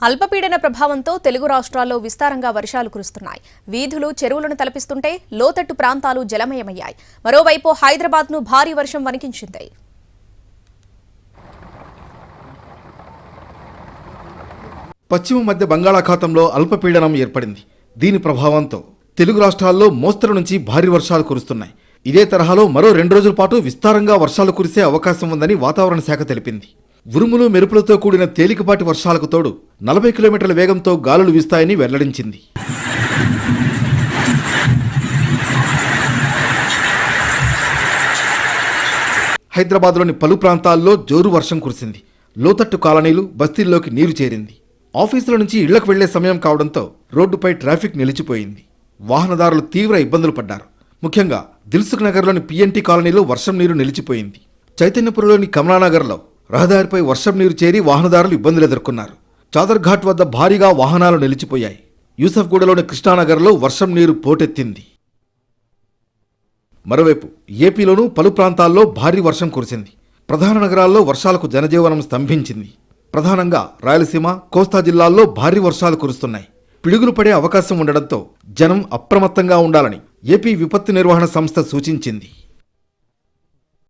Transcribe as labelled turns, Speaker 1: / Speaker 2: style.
Speaker 1: అల్పపీడన ప్రభావంతో తెలుగు రాష్ట్రాల్లో విస్తారంగా వర్షాలు కురుస్తున్నాయి. వీధులు, చెరువులను తలపిస్తుంటే లోతట్టు ప్రాంతాలు జలమయమయ్యాయి. మరోవైపు హైదరాబాద్ను భారీ వర్షం వణికించింది.
Speaker 2: పశ్చిమ మధ్య బంగాళాఖాతంలో అల్పపీడనం ఏర్పడింది. దీని ప్రభావంతో తెలుగు రాష్ట్రాల్లో మోస్తరు నుంచి భారీ వర్షాలు కురుస్తున్నాయి. ఇదే తరహాలో మరో 2 రోజుల పాటు విస్తారంగా వర్షాలు కురిసే అవకాశం ఉందని వాతావరణ శాఖ తెలిపింది. ఉరుములు, మెరుపులతో కూడిన తేలికపాటి వర్షాలకు తోడు 40 కిలోమీటర్ల వేగంతో గాలులు వీస్తాయని వెల్లడించింది. హైదరాబాద్లోని పలు ప్రాంతాల్లో జోరు వర్షం కురిసింది. లోతట్టు కాలనీలు, బస్తీల్లోకి నీరు చేరింది. ఆఫీసుల నుంచి ఇళ్లకు వెళ్లే సమయం కావడంతో రోడ్డుపై ట్రాఫిక్ నిలిచిపోయింది. వాహనదారులు తీవ్ర ఇబ్బందులు పడ్డారు. ముఖ్యంగా దిల్సుఖ్ నగర్లోని పిఎన్టీ కాలనీలో వర్షం నీరు నిలిచిపోయింది. చైతన్యపురంలోని కమలానగర్లో రహదారిపై వర్షం నీరు చేరి వాహనదారులు ఇబ్బందులు ఎదుర్కొన్నారు. చాదర్ఘాట్ వద్ద భారీగా వాహనాలు నిలిచిపోయాయి. యూసఫ్గూడలోని కృష్ణానగర్లో వర్షం నీరు పోటెత్తింది. మరోవైపు ఏపీలోనూ పలు ప్రాంతాల్లో భారీ వర్షం కురిసింది. ప్రధాన నగరాల్లో వర్షాలకు జనజీవనం స్తంభించింది. ప్రధానంగా రాయలసీమ, కోస్తా జిల్లాల్లో భారీ వర్షాలు కురుస్తున్నాయి. పిడుగులు పడే అవకాశం ఉండడంతో జనం అప్రమత్తంగా ఉండాలని ఏపీ విపత్తు నిర్వహణ సంస్థ సూచించింది.